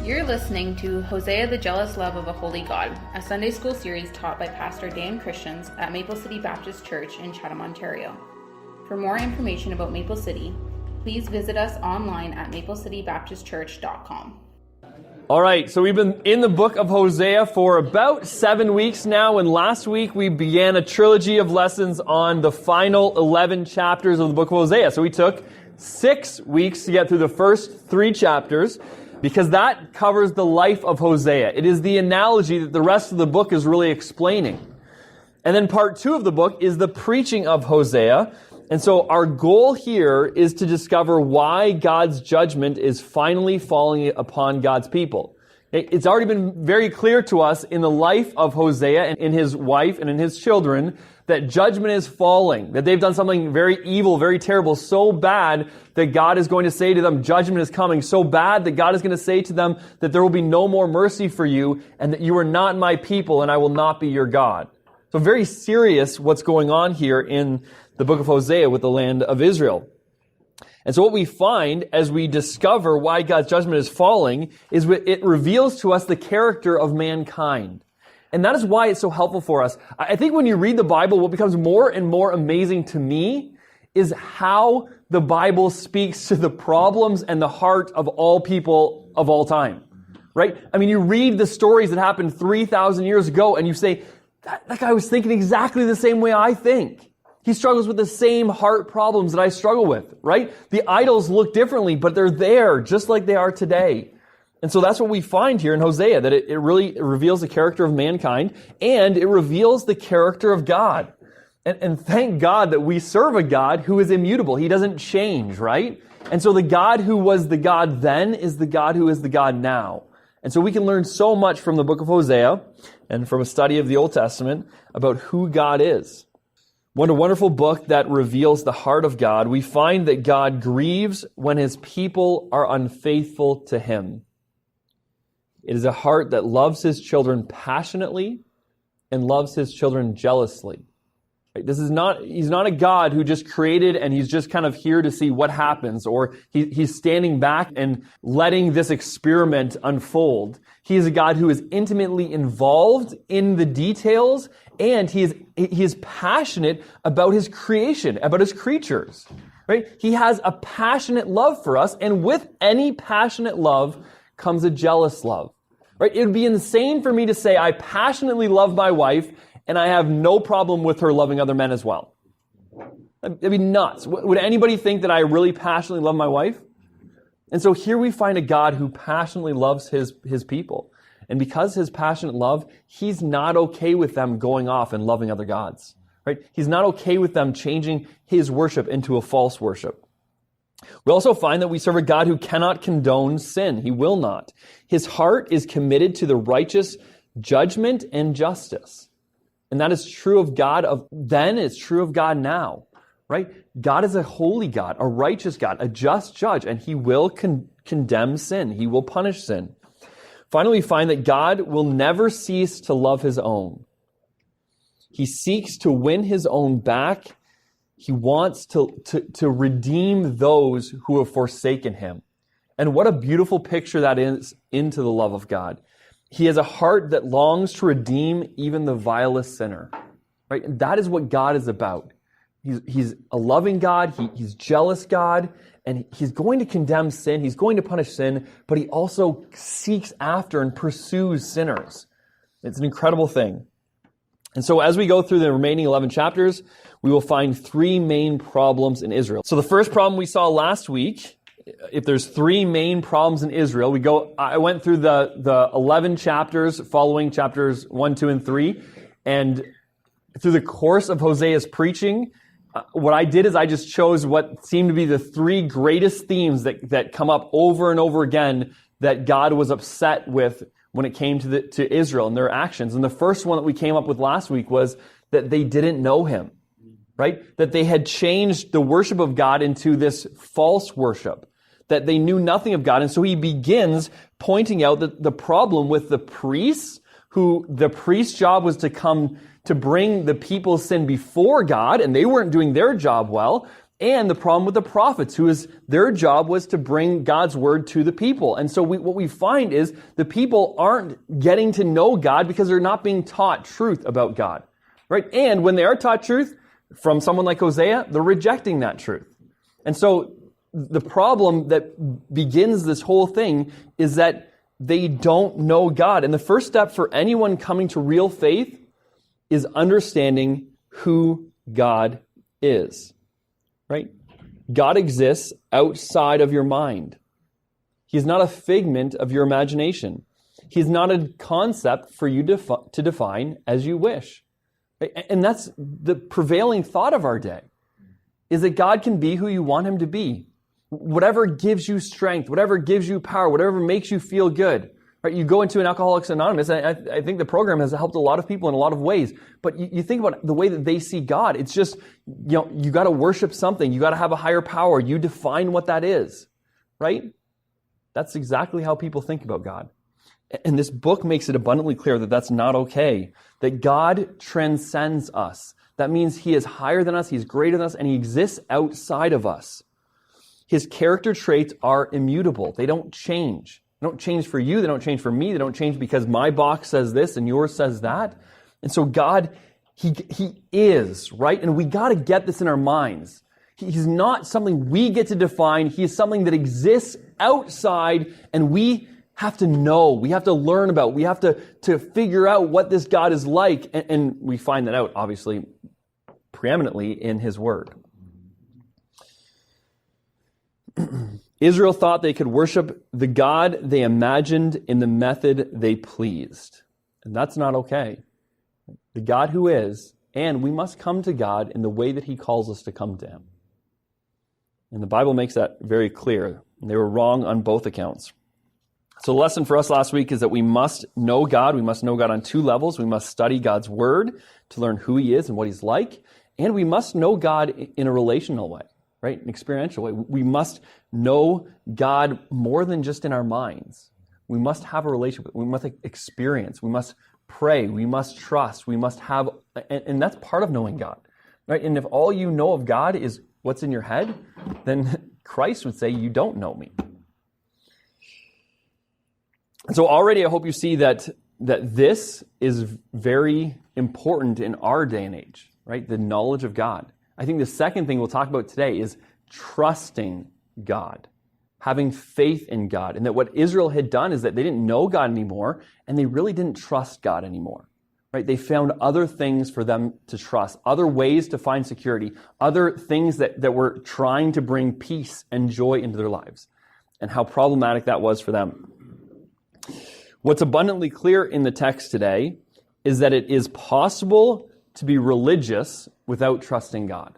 You're listening to Hosea, the Jealous Love of a Holy God, a Sunday school series taught by Pastor Dan Christians at Maple City Baptist Church in Chatham, Ontario. For more information about Maple City, please visit us online at maplecitybaptistchurch.com. All right, so we've been in the book of Hosea for about 7 weeks now, and last week we began a trilogy of lessons on the final 11 chapters of the book of Hosea. So we took 6 weeks to get through the first 3 chapters, because that covers the life of Hosea. It is the analogy that the rest of the book is really explaining. And then part 2 of the book is the preaching of Hosea. And so our goal here is to discover why God's judgment is finally falling upon God's people. It's already been very clear to us in the life of Hosea and in his wife and in his children that judgment is falling, that they've done something very evil, very terrible, so bad that God is going to say to them, judgment is coming, so bad that God is going to say to them that there will be no more mercy for you and that you are not my people and I will not be your God. So very serious what's going on here in the book of Hosea with the land of Israel. And so what we find as we discover why God's judgment is falling is it reveals to us the character of mankind. And that is why it's so helpful for us. I think when you read the Bible, what becomes more and more amazing to me is how the Bible speaks to the problems and the heart of all people of all time. Right? I mean, you read the stories that happened 3,000 years ago and you say, that guy was thinking exactly the same way I think. He struggles with the same heart problems that I struggle with, right? The idols look differently, but they're there just like they are today. And so that's what we find here in Hosea, that it really reveals the character of mankind and it reveals the character of God. And thank God that we serve a God who is immutable. He doesn't change, right? And so the God who was the God then is the God who is the God now. And so we can learn so much from the book of Hosea and from a study of the Old Testament about who God is. What a wonderful book that reveals the heart of God. We find that God grieves when his people are unfaithful to him. It is a heart that loves his children passionately and loves his children jealously. He's not a God who just created and he's just kind of here to see what happens, or he's standing back and letting this experiment unfold. He is a God who is intimately involved in the details, and he is passionate about his creation, about his creatures. Right? He has a passionate love for us, and with any passionate love comes a jealous love. Right? It would be insane for me to say I passionately love my wife and I have no problem with her loving other men as well. That'd be nuts. Would anybody think that I really passionately love my wife? And so here we find a God who passionately loves his people. And because his passionate love, he's not okay with them going off and loving other gods. Right? He's not okay with them changing his worship into a false worship. We also find that we serve a God who cannot condone sin. He will not. His heart is committed to the righteous judgment and justice. And that is true of God of then, it's true of God now, right? God is a holy God, a righteous God, a just judge, and he will condemn sin. He will punish sin. Finally, we find that God will never cease to love his own. He seeks to win his own back. He wants to redeem those who have forsaken him. And what a beautiful picture that is into the love of God. He has a heart that longs to redeem even the vilest sinner. Right? And that is what God is about. He's a loving God. He's jealous God. And he's going to condemn sin. He's going to punish sin. But he also seeks after and pursues sinners. It's an incredible thing. And so as we go through the remaining 11 chapters, we will find 3 main problems in Israel. So the first problem we saw last week, if there's 3 main problems in Israel, I went through the 11 chapters following chapters 1, 2, and 3. And through the course of Hosea's preaching, what I did is I just chose what seemed to be the 3 greatest themes that come up over and over again that God was upset with when it came to Israel and their actions. And the first one that we came up with last week was that they didn't know him, right? That they had changed the worship of God into this false worship, that they knew nothing of God. And so he begins pointing out that the problem with the priests, who the priest's job was to come to bring the people's sin before God, and they weren't doing their job well. and the problem with the prophets, their job was to bring God's word to the people. And so what we find is the people aren't getting to know God because they're not being taught truth about God, right? And when they are taught truth from someone like Hosea, they're rejecting that truth. And so the problem that begins this whole thing is that they don't know God. And the first step for anyone coming to real faith is understanding who God is, right? God exists outside of your mind. He's not a figment of your imagination. He's not a concept for you to define as you wish. Right? And that's the prevailing thought of our day, is that God can be who you want him to be. Whatever gives you strength, whatever gives you power, whatever makes you feel good. Right? You go into an Alcoholics Anonymous, and I think the program has helped a lot of people in a lot of ways. But you think about the way that they see God. It's just, you got to worship something. You got to have a higher power. You define what that is. Right? That's exactly how people think about God. And this book makes it abundantly clear that that's not okay. That God transcends us. That means he is higher than us, he's greater than us, and he exists outside of us. His character traits are immutable. They don't change. They don't change for you. They don't change for me. They don't change because my box says this and yours says that. And so God, he is, right? And we got to get this in our minds. He's not something we get to define. He is something that exists outside, and we have to know. We have to learn about. We have to figure out what this God is like. And we find that out, obviously, preeminently in his word. Israel thought they could worship the God they imagined in the method they pleased. And that's not okay. The God who is, and we must come to God in the way that he calls us to come to him. And the Bible makes that very clear. They were wrong on both accounts. So the lesson for us last week is that we must know God. We must know God on two levels. We must study God's word to learn who he is and what he's like. And we must know God in a relational way. Right? An experiential way. We must know God more than just in our minds. We must have a relationship. We must experience. We must pray. We must trust. We must have, and that's part of knowing God. Right? And if all you know of God is what's in your head, then Christ would say, you don't know me. And so already I hope you see that this is very important in our day and age, right? The knowledge of God. I think the second thing we'll talk about today is trusting God, having faith in God, and that what Israel had done is that they didn't know God anymore, and they really didn't trust God anymore, right? They found other things for them to trust, other ways to find security, other things that were trying to bring peace and joy into their lives, and how problematic that was for them. What's abundantly clear in the text today is that it is possible to be religious without trusting God.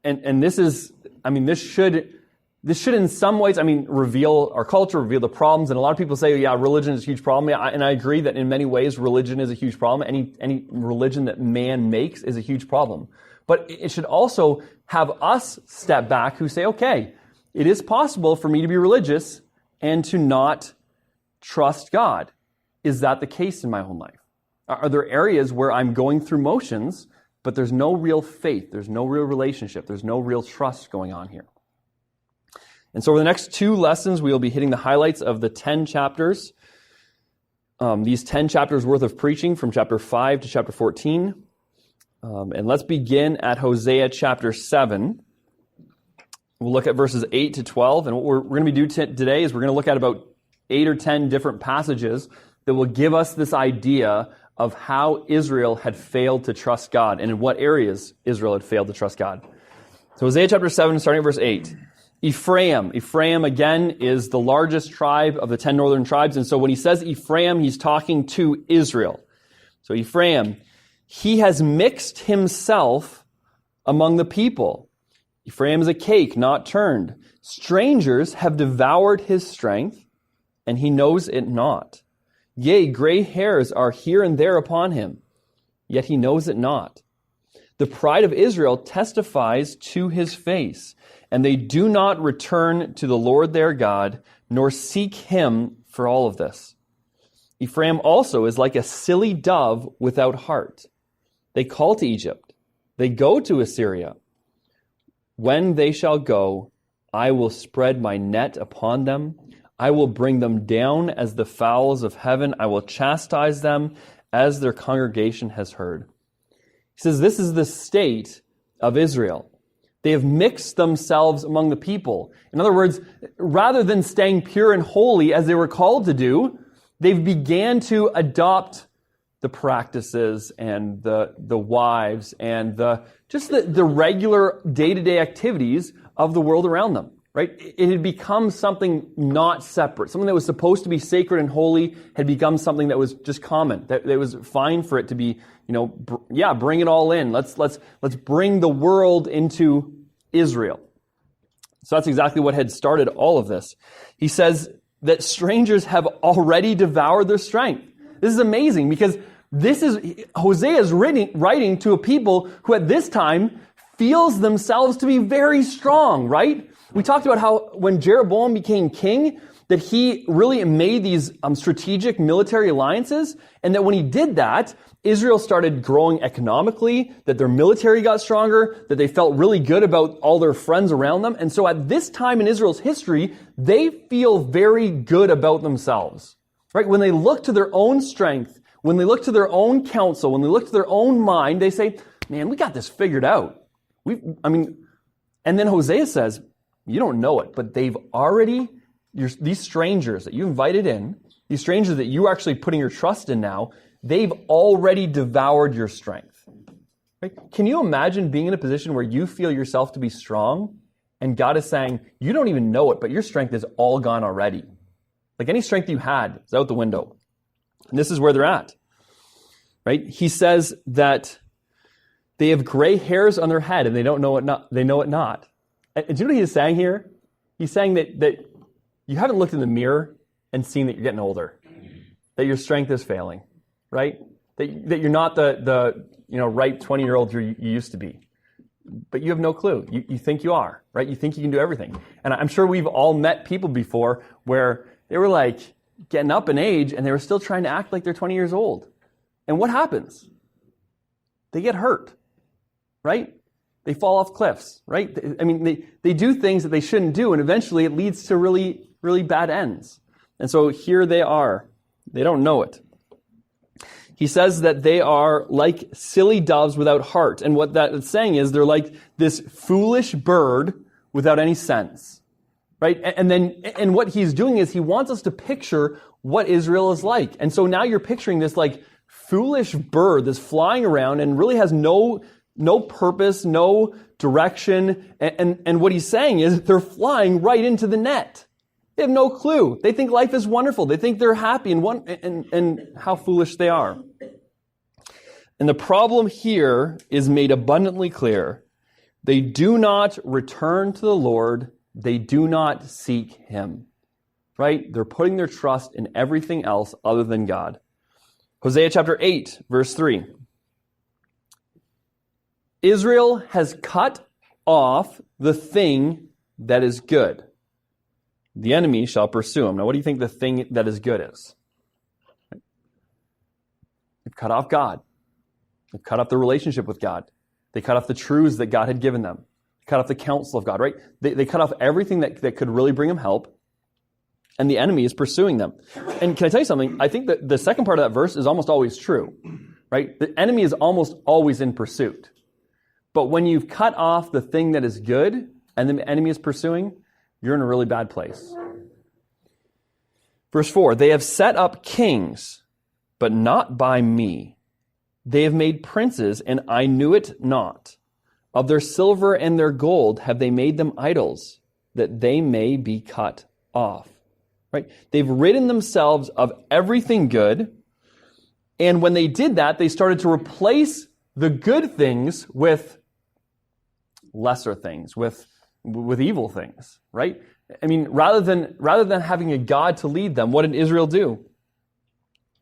And this is, this should in some ways, reveal our culture, reveal the problems. And a lot of people say, yeah, religion is a huge problem. Yeah, and I agree that in many ways, religion is a huge problem. Any religion that man makes is a huge problem. But it should also have us step back who say, okay, it is possible for me to be religious and to not trust God. Is that the case in my own life? Are there areas where I'm going through motions, but there's no real faith, there's no real relationship, there's no real trust going on here? And so over the next two lessons, we will be hitting the highlights of the 10 chapters. These 10 chapters worth of preaching from chapter 5 to chapter 14. And let's begin at Hosea chapter 7. We'll look at verses 8 to 12. And what we're going to be doing today is we're going to look at about 8 or 10 different passages that will give us this idea of how Israel had failed to trust God and in what areas Israel had failed to trust God. So Hosea chapter 7, starting at verse 8. Ephraim again is the largest tribe of the 10 northern tribes. And so when he says Ephraim, he's talking to Israel. So Ephraim, he has mixed himself among the people. Ephraim is a cake not turned. Strangers have devoured his strength, and he knows it not. Yea, gray hairs are here and there upon him, yet he knows it not. The pride of Israel testifies to his face, and they do not return to the Lord their God, nor seek him for all of this. Ephraim also is like a silly dove without heart. They call to Egypt. They go to Assyria. When they shall go, I will spread my net upon them. I will bring them down as the fowls of heaven. I will chastise them as their congregation has heard. He says this is the state of Israel. They have mixed themselves among the people. In other words, rather than staying pure and holy as they were called to do, they've began to adopt the practices and the wives and the regular day-to-day activities of the world around them, right? It had become something not separate. Something that was supposed to be sacred and holy had become something that was just common. That it was fine for it to be, bring it all in. Let's bring the world into Israel. So that's exactly what had started all of this. He says that strangers have already devoured their strength. This is amazing because Hosea is writing to a people who at this time feels themselves to be very strong, right? We talked about how when Jeroboam became king, that he really made these strategic military alliances, and that when he did that, Israel started growing economically, that their military got stronger, that they felt really good about all their friends around them. And so at this time in Israel's history, they feel very good about themselves, right? When they look to their own strength, when they look to their own counsel, when they look to their own mind, they say, man, we got this figured out. And then Hosea says, you don't know it, but they've already, these strangers that you invited in, these strangers that you're actually putting your trust in now, they've already devoured your strength. Right? Can you imagine being in a position where you feel yourself to be strong, and God is saying, you don't even know it, but your strength is all gone already. Like any strength you had is out the window. And this is where they're at. Right? He says that they have gray hairs on their head and they don't know it not. They know it not. And do you know what he's saying here? He's saying that you haven't looked in the mirror and seen that you're getting older, that your strength is failing, right? That you're not the ripe 20-year-old you used to be. But you have no clue. You think you are, right? You think you can do everything. And I'm sure we've all met people before where they were like getting up in age and they were still trying to act like they're 20 years old. And what happens? They get hurt, right? They fall off cliffs, right? They do things that they shouldn't do, and eventually it leads to really, really bad ends. And so here they are. They don't know it. He says that they are like silly doves without heart. And what that is saying is they're like this foolish bird without any sense, right? And what he's doing is he wants us to picture what Israel is like. And so now you're picturing this like foolish bird that's flying around and really has no purpose, no direction. And what he's saying is they're flying right into the net. They have no clue. They think life is wonderful. They think they're happy and how foolish they are. And the problem here is made abundantly clear. They do not return to the Lord. They do not seek Him. Right? They're putting their trust in everything else other than God. Hosea chapter 8, verse 3. Israel has cut off the thing that is good. The enemy shall pursue him. Now, what do you think the thing that is good is? They've cut off God. They've cut off the relationship with God. They cut off the truths that God had given them. They cut off the counsel of God, right? They cut off everything that could really bring them help. And the enemy is pursuing them. And can I tell you something? I think that the second part of that verse is almost always true, right? The enemy is almost always in pursuit. But when you've cut off the thing that is good and the enemy is pursuing, you're in a really bad place. Verse 4, they have set up kings, but not by me. They have made princes, and I knew it not. Of their silver and their gold have they made them idols, that they may be cut off. Right? They've ridden themselves of everything good, and when they did that, they started to replace the good things with lesser things, with evil things, right? I mean, rather than having a God to lead them, what did Israel do?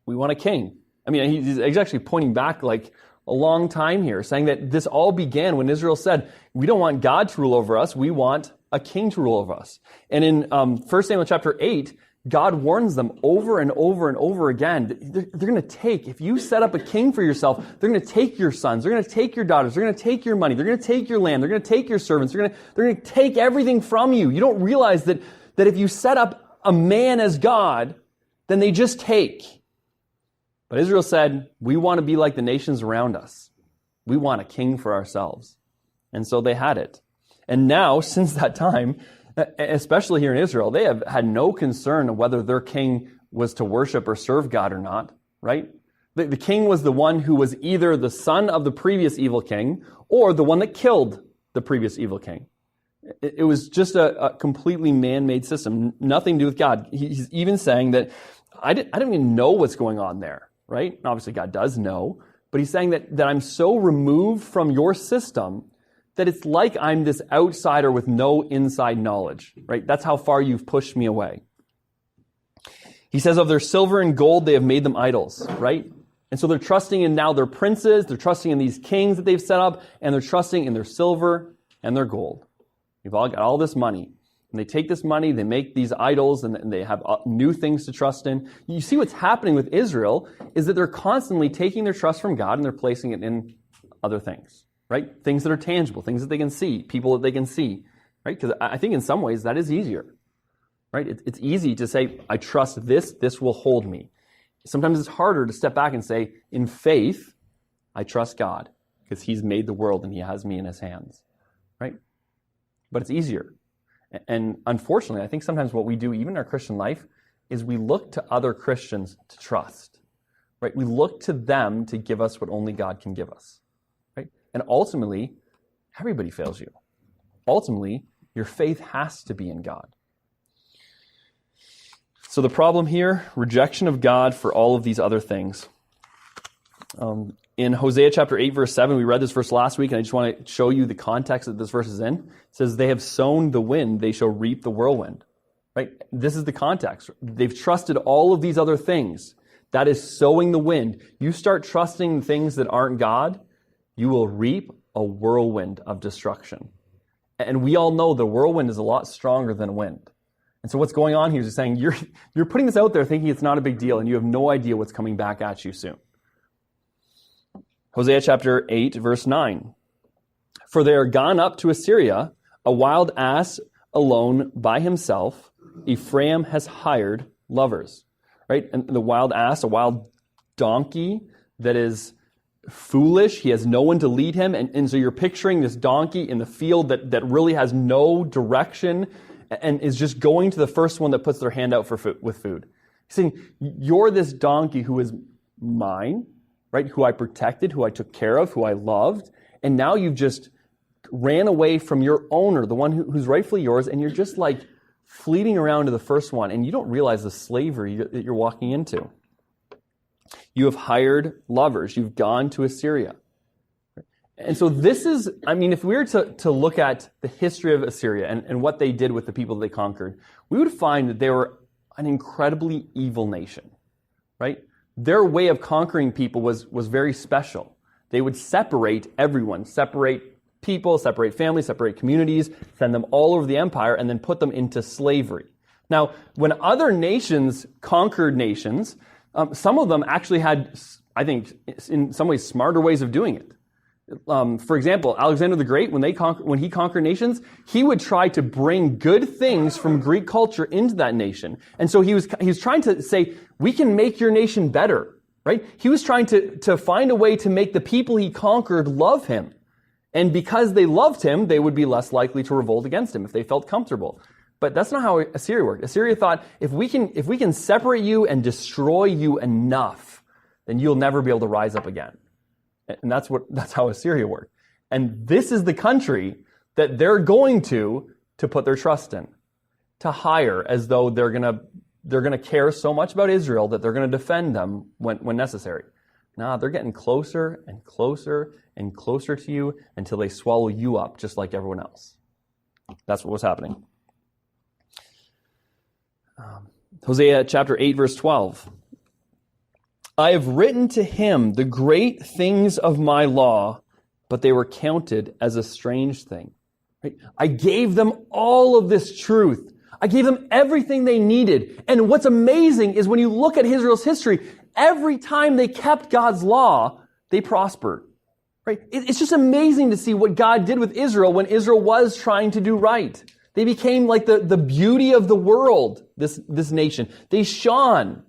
We want a king. I mean, he's actually pointing back like a long time here, saying that this all began when Israel said, we don't want God to rule over us, we want a king to rule over us. And in 1 Samuel chapter 8, God warns them over and over and over again. They're going to take, if you set up a king for yourself, they're going to take your sons, they're going to take your daughters, they're going to take your money, they're going to take your land, they're going to take your servants, they're going to take everything from you. You don't realize that if you set up a man as God, then they just take. But Israel said, we want to be like the nations around us. We want a king for ourselves. And so they had it. And now, since that time, especially here in Israel, they have had no concern of whether their king was to worship or serve God or not, right? The king was the one who was either the son of the previous evil king or the one that killed the previous evil king. It was just a completely man-made system, nothing to do with God. He's even saying that I don't even know what's going on there, right? Obviously, God does know, but he's saying that I'm so removed from your system that it's like I'm this outsider with no inside knowledge, right? That's how far you've pushed me away. He says of their silver and gold, they have made them idols, right? And so they're trusting in now their princes, they're trusting in these kings that they've set up, and they're trusting in their silver and their gold. We've all got all this money. And they take this money, they make these idols, and they have new things to trust in. You see what's happening with Israel is that they're constantly taking their trust from God and they're placing it in other things. Right? Things that are tangible, things that they can see, people that they can see, right? Because I think in some ways that is easier, right? It's easy to say, I trust this will hold me. Sometimes it's harder to step back and say, in faith, I trust God because he's made the world and he has me in his hands, right? But it's easier. And unfortunately, I think sometimes what we do, even in our Christian life, is we look to other Christians to trust, right? We look to them to give us what only God can give us. And ultimately, everybody fails you. Ultimately, your faith has to be in God. So the problem here, rejection of God for all of these other things. In Hosea chapter 8, verse 7, we read this verse last week, and I just want to show you the context that this verse is in. It says, they have sown the wind, they shall reap the whirlwind. Right? This is the context. They've trusted all of these other things. That is sowing the wind. You start trusting things that aren't God, you will reap a whirlwind of destruction. And we all know the whirlwind is a lot stronger than wind. And so what's going on here is saying you're putting this out there thinking it's not a big deal and you have no idea what's coming back at you soon. Hosea chapter 8, verse 9. For they are gone up to Assyria, a wild ass alone by himself. Ephraim has hired lovers. Right? And the wild ass, a wild donkey that is foolish. He has no one to lead him. And so you're picturing this donkey in the field that really has no direction and is just going to the first one that puts their hand out with food. He's saying, you're this donkey who is mine, right? Who I protected, who I took care of, who I loved. And now you've just ran away from your owner, the one who's rightfully yours. And you're just like fleeting around to the first one. And you don't realize the slavery that you're walking into. You have hired lovers. You've gone to Assyria. And so this is, if we were to look at the history of Assyria and what they did with the people that they conquered, we would find that they were an incredibly evil nation, right? Their way of conquering people was very special. They would separate everyone, separate people, separate families, separate communities, send them all over the empire, and then put them into slavery. Now, when other nations conquered nations, some of them actually had, I think, in some ways, smarter ways of doing it. For example, Alexander the Great, when he conquered nations, he would try to bring good things from Greek culture into that nation. And so he was trying to say, we can make your nation better, right? He was trying to find a way to make the people he conquered love him. And because they loved him, they would be less likely to revolt against him if they felt comfortable. But that's not how Assyria worked. Assyria thought, if we can separate you and destroy you enough, then you'll never be able to rise up again. And that's how Assyria worked. And this is the country that they're going to put their trust in, to hire as though they're gonna care so much about Israel that they're gonna defend them when necessary. Nah, they're getting closer and closer and closer to you until they swallow you up just like everyone else. That's what was happening. Hosea chapter 8, verse 12. I have written to him the great things of my law, but they were counted as a strange thing. Right? I gave them all of this truth. I gave them everything they needed. And what's amazing is when you look at Israel's history, every time they kept God's law, they prospered. Right? It's just amazing to see what God did with Israel when Israel was trying to do right. They became like the beauty of the world, this nation. They shone.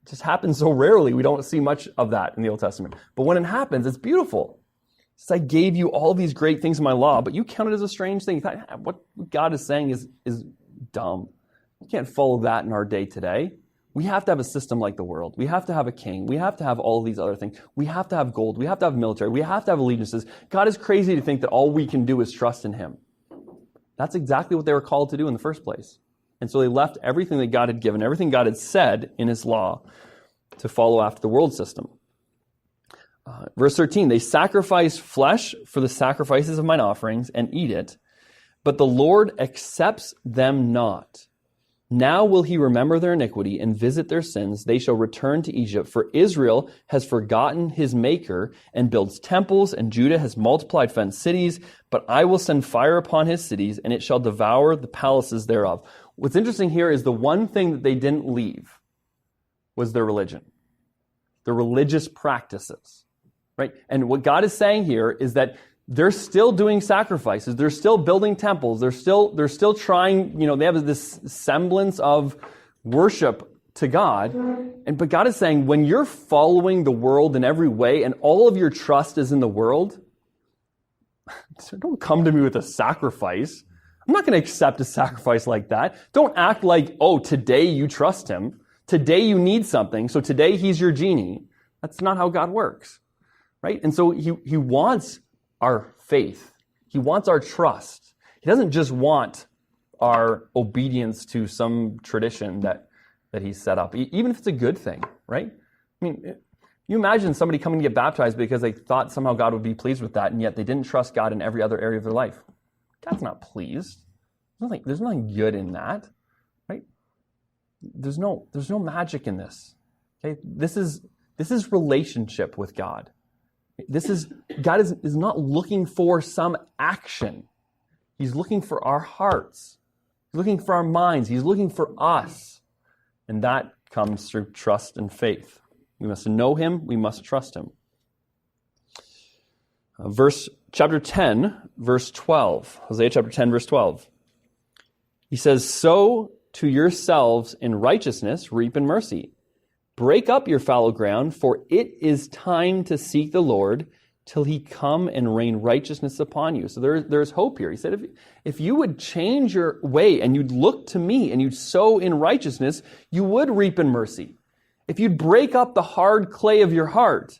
It just happens so rarely. We don't see much of that in the Old Testament. But when it happens, it's beautiful. It says, I gave you all these great things in my law, but you count it as a strange thing. You thought, what God is saying is dumb. You can't follow that in our day today. We have to have a system like the world. We have to have a king. We have to have all of these other things. We have to have gold. We have to have military. We have to have allegiances. God is crazy to think that all we can do is trust in him. That's exactly what they were called to do in the first place. And so they left everything that God had given, everything God had said in his law, to follow after the world system. Verse 13, they sacrifice flesh for the sacrifices of mine offerings and eat it, but the Lord accepts them not. Now will he remember their iniquity and visit their sins. They shall return to Egypt. For Israel has forgotten his maker and builds temples, and Judah has multiplied fenced cities. But I will send fire upon his cities, and it shall devour the palaces thereof. What's interesting here is the one thing that they didn't leave was their religion, their religious practices, right? And what God is saying here is that they're still doing sacrifices. They're still building temples. They're still trying, they have this semblance of worship to God. But God is saying, when you're following the world in every way and all of your trust is in the world, don't come to me with a sacrifice. I'm not going to accept a sacrifice like that. Don't act like, today you trust him. Today you need something. So today he's your genie. That's not how God works, right? And so he wants our faith. He wants our trust. He doesn't just want our obedience to some tradition that he set up, even if it's a good thing, right? I mean, you imagine somebody coming to get baptized because they thought somehow God would be pleased with that, and yet they didn't trust God in every other area of their life. God's not pleased. There's nothing good in that, right? There's no magic in this. Okay? This is relationship with God. God is not looking for some action. He's looking for our hearts. He's looking for our minds. He's looking for us. And that comes through trust and faith. We must know him. We must trust him. Chapter 10, verse 12. Hosea chapter 10, verse 12. He says, sow to yourselves in righteousness, reap in mercy. Break up your fallow ground, for it is time to seek the Lord till he come and rain righteousness upon you. So there's hope here. He said, if you would change your way and you'd look to me and you'd sow in righteousness, you would reap in mercy. If you'd break up the hard clay of your heart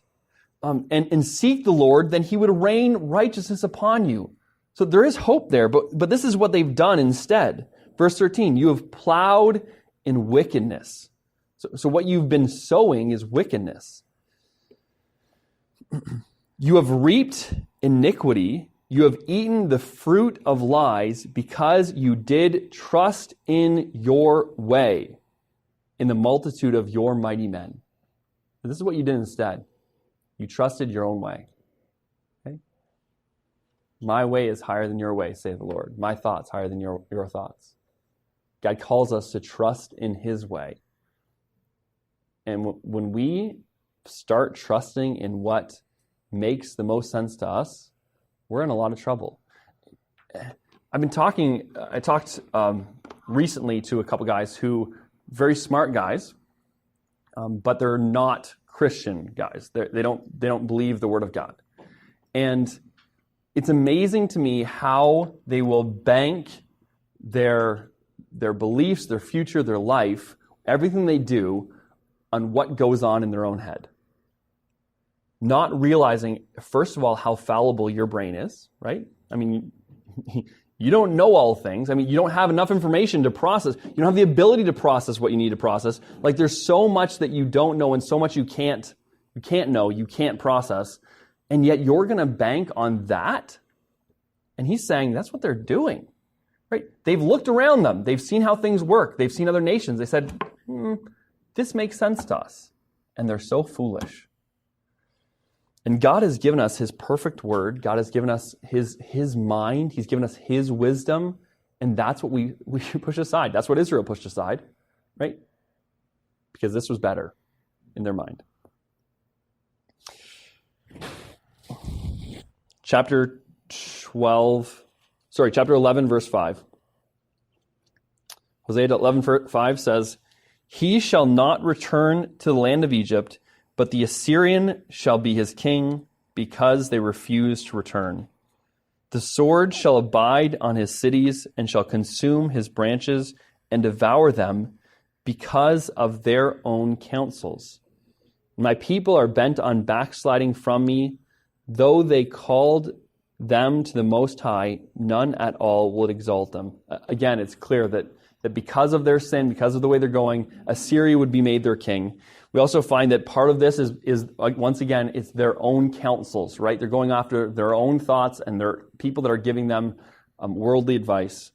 and seek the Lord, then he would rain righteousness upon you. So there is hope there, but this is what they've done instead. Verse 13, you have plowed in wickedness. So what you've been sowing is wickedness. You have reaped iniquity. You have eaten the fruit of lies because you did trust in your way, in the multitude of your mighty men. But this is what you did instead. You trusted your own way. Okay? My way is higher than your way, saith the Lord. My thoughts higher than your thoughts. God calls us to trust in his way. And when we start trusting in what makes the most sense to us, we're in a lot of trouble. I talked recently to a couple guys who, very smart guys, but they're not Christian guys. They don't believe the Word of God. And it's amazing to me how they will bank their beliefs, their future, their life, everything they do on what goes on in their own head. Not realizing, first of all, how fallible your brain is, right? I mean, you don't know all things. I mean, you don't have enough information to process. You don't have the ability to process what you need to process. Like, there's so much that you don't know and so much you can't know, you can't process. And yet you're going to bank on that? And he's saying that's what they're doing, right? They've looked around them. They've seen how things work. They've seen other nations. They said, this makes sense to us. And they're so foolish. And God has given us his perfect word. God has given us his mind. He's given us his wisdom. And that's what we push aside. That's what Israel pushed aside, right? Because this was better in their mind. Chapter 11, verse 5. Hosea 11:5 says, "He shall not return to the land of Egypt, but the Assyrian shall be his king, because they refuse to return. The sword shall abide on his cities, and shall consume his branches, and devour them, because of their own counsels. My people are bent on backsliding from me. Though they called them to the Most High, none at all will exalt them." Again, it's clear that because of their sin, because of the way they're going, Assyria would be made their king. We also find that part of this is once again, it's their own counsels, right? They're going after their own thoughts, and they're people that are giving them worldly advice.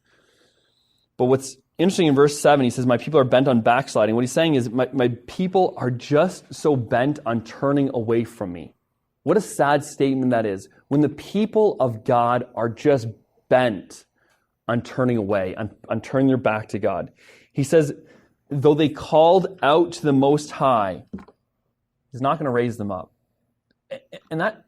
But what's interesting in verse 7, he says, "My people are bent on backsliding." What he's saying is, my people are just so bent on turning away from me. What a sad statement that is. When the people of God are just bent on turning away, on turning their back to God. He says, though they called out to the Most High, he's not going to raise them up. And that,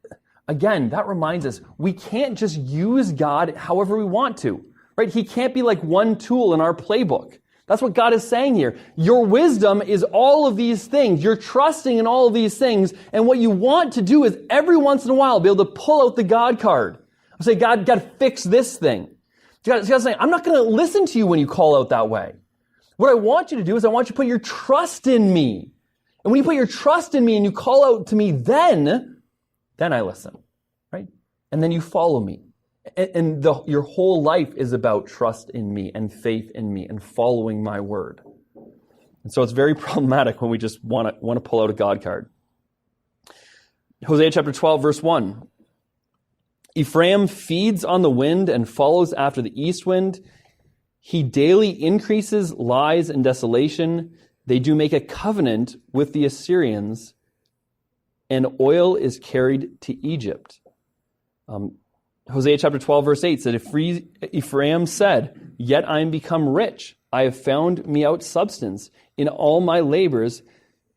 again, that reminds us, we can't just use God however we want to, right? He can't be like one tool in our playbook. That's what God is saying here. Your wisdom is all of these things. You're trusting in all of these things. And what you want to do is every once in a while be able to pull out the God card. I'll say, God, fix this thing. God's saying, I'm not going to listen to you when you call out that way. What I want you to do is I want you to put your trust in me. And when you put your trust in me and you call out to me, then I listen, right? And then you follow me. And your whole life is about trust in me and faith in me and following my word. And so it's very problematic when we just want to pull out a God card. Hosea chapter 12, verse 1. "Ephraim feeds on the wind and follows after the east wind. He daily increases lies and desolation. They do make a covenant with the Assyrians, and oil is carried to Egypt." Hosea chapter 12, verse 8 said, "Ephraim said, yet I am become rich. I have found me out substance. In all my labors,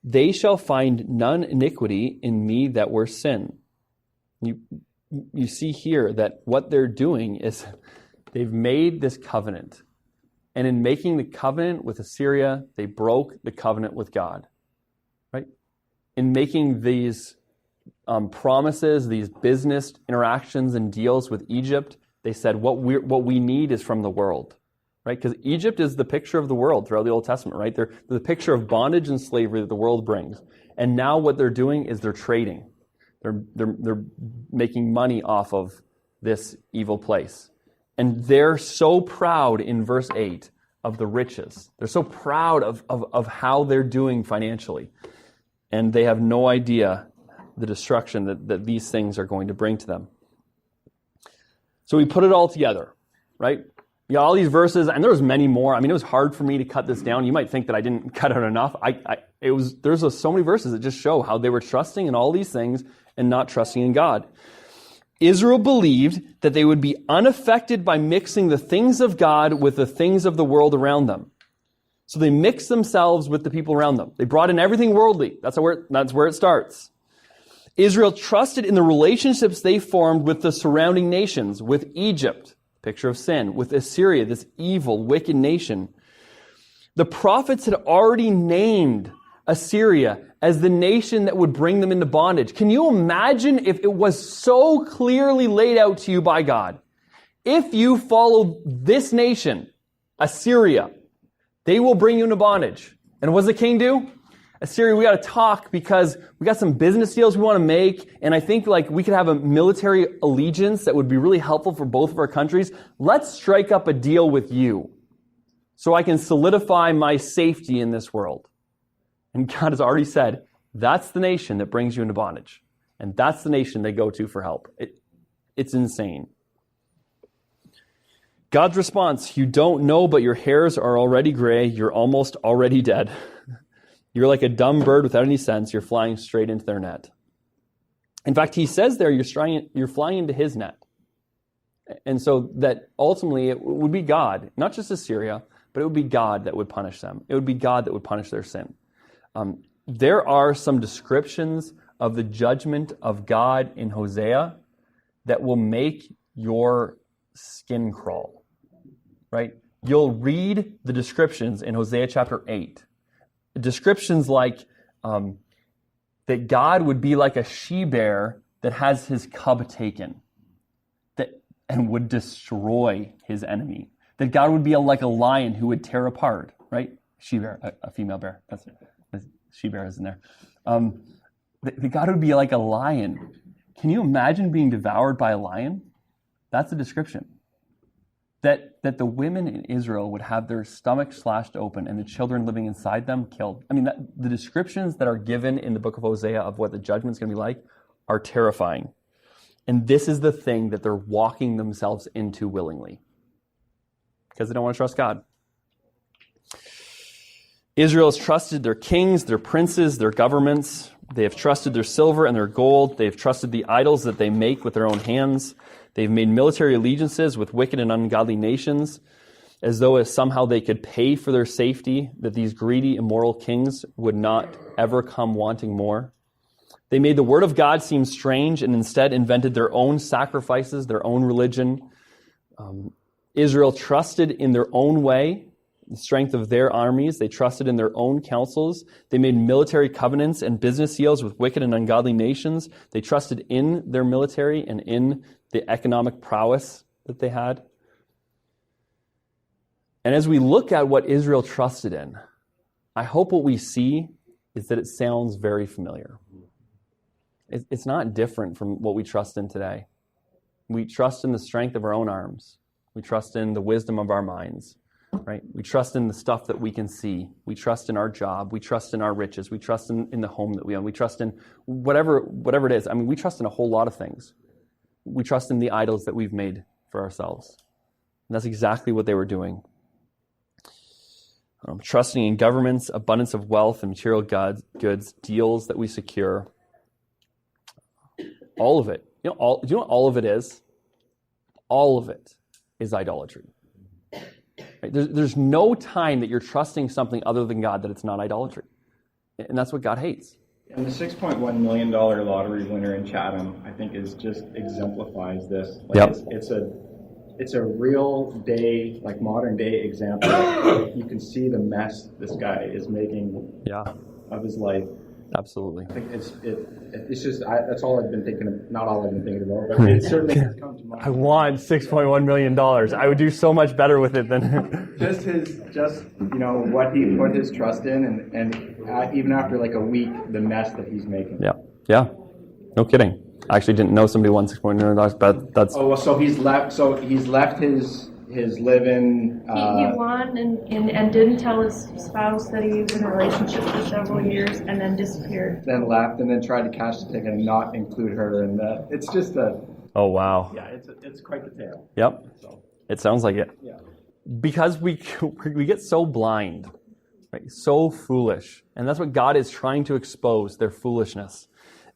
they shall find none iniquity in me that were sin." You see here that what they're doing is they've made this covenant. And in making the covenant with Assyria, they broke the covenant with God, right? In making these promises, these business interactions and deals with Egypt, they said what we need is from the world, right? Because Egypt is the picture of the world throughout the Old Testament, right? They're the picture of bondage and slavery that the world brings. And now what they're doing is they're trading. They're making money off of this evil place. And they're so proud in verse 8 of the riches. They're so proud of how they're doing financially. And they have no idea the destruction that these things are going to bring to them. So we put it all together, right? Yeah, all these verses, and there was many more. I mean, it was hard for me to cut this down. You might think that I didn't cut out enough. There's so many verses that just show how they were trusting in all these things and not trusting in God. Israel believed that they would be unaffected by mixing the things of God with the things of the world around them. So they mixed themselves with the people around them. They brought in everything worldly. That's where it starts. Israel trusted in the relationships they formed with the surrounding nations, with Egypt, picture of sin, with Assyria, this evil, wicked nation. The prophets had already named Assyria as the nation that would bring them into bondage. Can you imagine if it was so clearly laid out to you by God? If you follow this nation, Assyria, they will bring you into bondage. And what does the king do? Assyria, we got to talk because we got some business deals we want to make. And I think we could have a military allegiance that would be really helpful for both of our countries. Let's strike up a deal with you so I can solidify my safety in this world. And God has already said, that's the nation that brings you into bondage. And that's the nation they go to for help. It's insane. God's response, you don't know, but your hairs are already gray. You're almost already dead. You're like a dumb bird without any sense. You're flying straight into their net. In fact, he says there, you're flying into his net. And so that ultimately it would be God, not just Assyria, but it would be God that would punish them. It would be God that would punish their sin. There are some descriptions of the judgment of God in Hosea that will make your skin crawl, right? You'll read the descriptions in Hosea chapter 8. Descriptions like that God would be like a she-bear that has his cub taken and would destroy his enemy. That God would be like a lion who would tear apart, right? She-bear, a female bear. That's she-bear is in there. That God would be like a lion. Can you imagine being devoured by a lion? That's the description. That the women in Israel would have their stomachs slashed open and the children living inside them killed. I mean, the descriptions that are given in the book of Hosea of what the judgment's going to be like are terrifying. And this is the thing that they're walking themselves into willingly. Because they don't want to trust God. Israel has trusted their kings, their princes, their governments. They have trusted their silver and their gold. They have trusted the idols that they make with their own hands. They've made military allegiances with wicked and ungodly nations, as though somehow they could pay for their safety, that these greedy, immoral kings would not ever come wanting more. They made the word of God seem strange and instead invented their own sacrifices, their own religion. Israel trusted in their own way, the strength of their armies. They trusted in their own counsels. They made military covenants and business deals with wicked and ungodly nations. They trusted in their military and in the economic prowess that they had. And as we look at what Israel trusted in, I hope what we see is that it sounds very familiar. It's not different from what we trust in today. We trust in the strength of our own arms. We trust in the wisdom of our minds, right? We trust in the stuff that we can see. We trust in our job. We trust in our riches. We trust in the home that we own. We trust in whatever it is. I mean, we trust in a whole lot of things. We trust in the idols that we've made for ourselves. And that's exactly what they were doing. Trusting in governments, abundance of wealth and material goods, deals that we secure. All of it. Do you know what all of it is? All of it is idolatry. Right? There's no time that you're trusting something other than God that it's not idolatry. And that's what God hates. And the $6.1 million lottery winner in Chatham, I think, just exemplifies this. Yep. It's a real day, like modern day example. You can see the mess this guy is making of his life. Absolutely. I think it's just that's all I've been thinking of. Not all I've been thinking about, but it certainly has come to mind. I want $6.1 million. I would do so much better with it than just what he put his trust in, and even after like a week, the mess that he's making. Yeah. No kidding. I actually didn't know somebody won $6.1 million, but that's. Oh well, so he's left his living. He won and didn't tell his spouse that he was in a relationship for several years, and then disappeared. Then left, and then tried to cash the ticket and not include her in that. It's just a. Oh wow. Yeah, it's quite the tale. Yep. So. It sounds like it. Yeah. Because we get so blind, right? So foolish, and that's what God is trying to expose, their foolishness.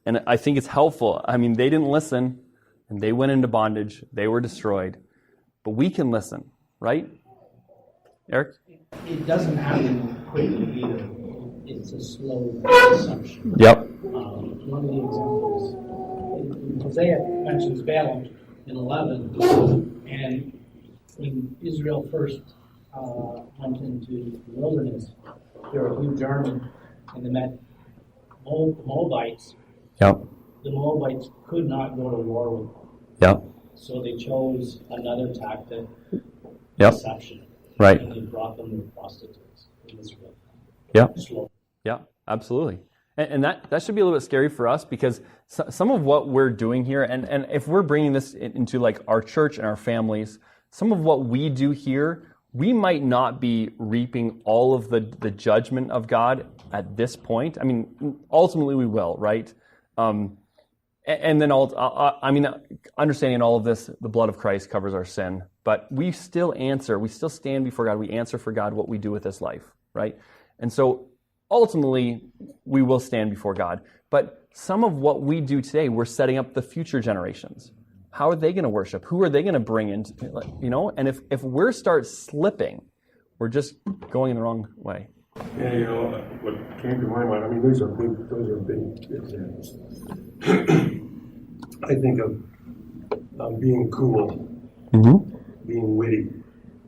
And I think it's helpful. I mean, they didn't listen, and they went into bondage. They were destroyed. But we can listen, right? Eric? It doesn't happen quickly either. It's a slow assumption. Yep. One of the examples, Hosea mentions Balaam in 11, and when Israel first went into the wilderness, there were a huge army, and they met Moabites. Yep. The Moabites could not go to war with them. Yep. So they chose another tactic, Yep. deception. Right. And they brought them to prostitutes in Israel. Yep. Slow. Yeah, absolutely. And that should be a little bit scary for us, because some of what we're doing here, and if we're bringing this into like our church and our families, some of what we do here, we might not be reaping all of the judgment of God at this point. I mean, ultimately we will, right? And then understanding all of this, the blood of Christ covers our sin, but we still stand before God. We answer for God what we do with this life, right? And so ultimately we will stand before God. But some of what we do today, we're setting up the future generations. How are they going to worship? Who are they going to bring in? And if we start slipping, we're just going in the wrong way. Yeah, what came to my mind, I mean, those are big examples. I think of being cool, being witty,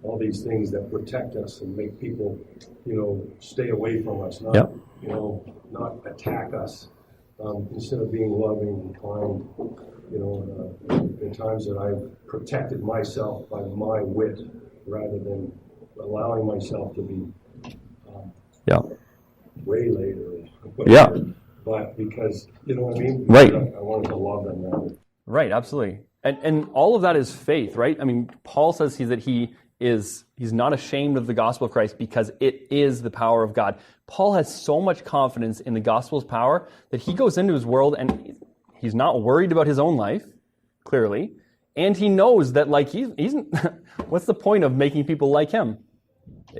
all these things that protect us and make people, stay away from us, not, not attack us, instead of being loving and kind. In times that I've protected myself by my wit rather than allowing myself to be waylaid or whatever. But because, you know what I mean? Right. I wanted to love them rather. Right, absolutely. And all of that is faith, right? I mean, Paul says he's not ashamed of the gospel of Christ because it is the power of God. Paul has so much confidence in the gospel's power that he goes into his world and he's not worried about his own life, clearly, and he knows that he's what's the point of making people like him?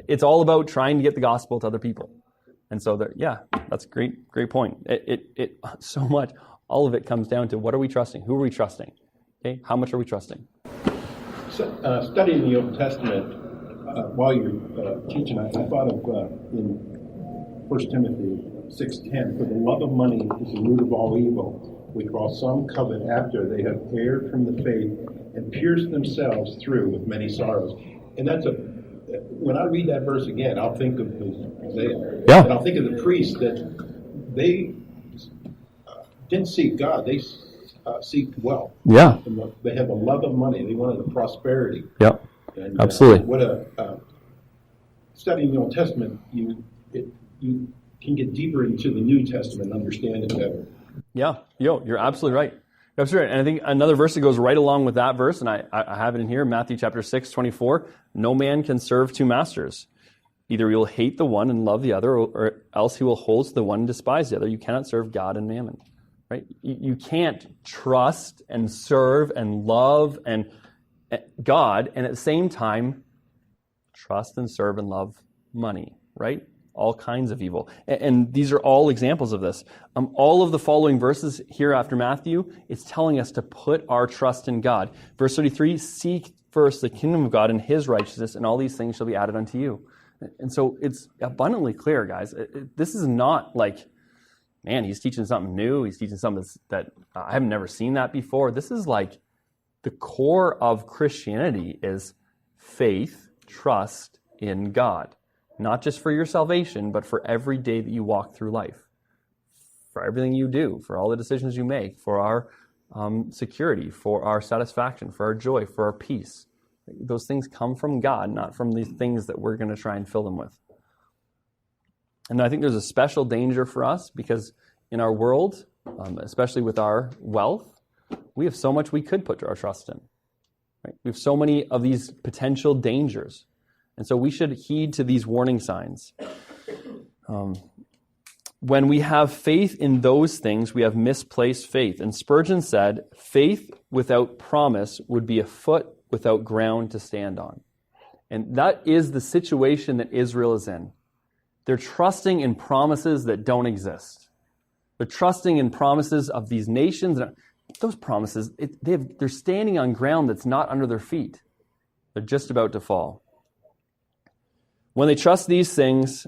It's all about trying to get the gospel to other people. And so that's a great point. It so much, all of it comes down to what are we trusting? Who are we trusting? Okay, how much are we trusting? So, studying the Old Testament while you're teaching, I thought of in 1 Timothy 6:10, for the love of money is the root of all evil, which while some covet after, they have erred from the faith and pierced themselves through with many sorrows. And when I read that verse again, I'll think of Hosea. Yeah. And I'll think of the priests that they didn't seek God. They seek wealth. Yeah. And they have a love of money. They wanted the prosperity. Yep. And, absolutely. Studying the Old Testament, you can get deeper into the New Testament and understand it better. Yeah. You're absolutely right. That's right. And I think another verse that goes right along with that verse, and I have it in here, Matthew chapter 6:24, no man can serve two masters. Either he will hate the one and love the other, or else he will hold to the one and despise the other. You cannot serve God and mammon. Right? You can't trust and serve and love and God and at the same time trust and serve and love money, right? All kinds of evil. And these are all examples of this. All of the following verses here after Matthew, it's telling us to put our trust in God. Verse 33, seek first the kingdom of God and his righteousness, and all these things shall be added unto you. And so it's abundantly clear, guys. This is not like, man, he's teaching something new. He's teaching something that I've never seen that before. This is like the core of Christianity is faith, trust in God. Not just for your salvation, but for every day that you walk through life. For everything you do, for all the decisions you make, for our security, for our satisfaction, for our joy, for our peace. Those things come from God, not from these things that we're going to try and fill them with. And I think there's a special danger for us because in our world, especially with our wealth, we have so much we could put our trust in. Right? We have so many of these potential dangers. And so we should heed to these warning signs. When we have faith in those things, we have misplaced faith. And Spurgeon said, faith without promise would be a foot without ground to stand on. And that is the situation that Israel is in. They're trusting in promises that don't exist. They're trusting in promises of these nations. Those promises, they're standing on ground that's not under their feet. They're just about to fall. When they trust these things,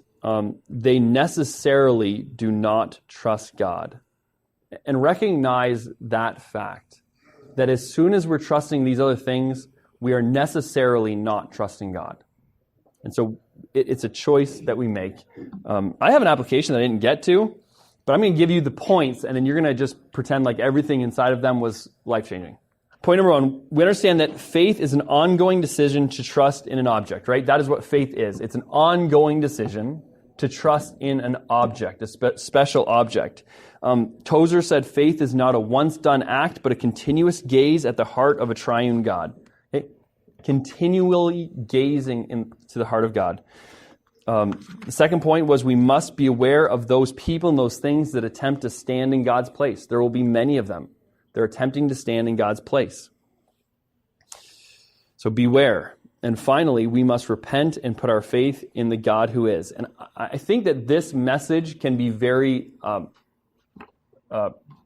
they necessarily do not trust God. And recognize that fact, that as soon as we're trusting these other things, we are necessarily not trusting God. And so it's a choice that we make. I have an application that I didn't get to, but I'm going to give you the points, and then you're going to just pretend like everything inside of them was life-changing. Point number one, we understand that faith is an ongoing decision to trust in an object, right? That is what faith is. It's an ongoing decision to trust in an object, a special object. Tozer said faith is not a once-done act, but a continuous gaze at the heart of a triune God. Okay? Continually gazing into the heart of God. The second point was we must be aware of those people and those things that attempt to stand in God's place. There will be many of them. They're attempting to stand in God's place. So beware. And finally, we must repent and put our faith in the God who is. And I think that this message can be very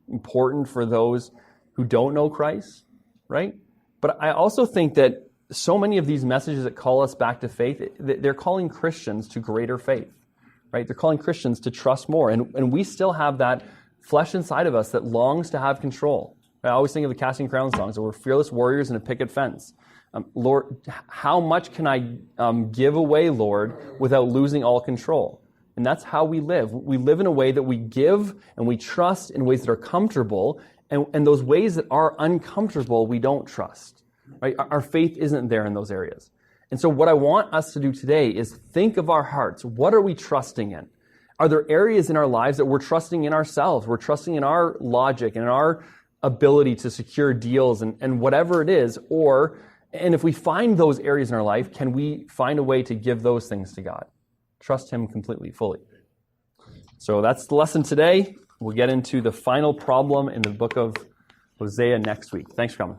important for those who don't know Christ, right? But I also think that so many of these messages that call us back to faith, they're calling Christians to greater faith, right? They're calling Christians to trust more. And we still have that flesh inside of us that longs to have control. I always think of the Casting Crowns songs, that we're fearless warriors in a picket fence. Lord, how much can I give away, Lord, without losing all control? And that's how we live. We live in a way that we give and we trust in ways that are comfortable, and those ways that are uncomfortable, we don't trust. Right? Our faith isn't there in those areas. And so what I want us to do today is think of our hearts. What are we trusting in? Are there areas in our lives that we're trusting in ourselves? We're trusting in our logic and in our ability to secure deals and whatever it is, and if we find those areas in our life, can we find a way to give those things to God? Trust Him completely, fully. So that's the lesson today. We'll get into the final problem in the book of Hosea next week. Thanks for coming.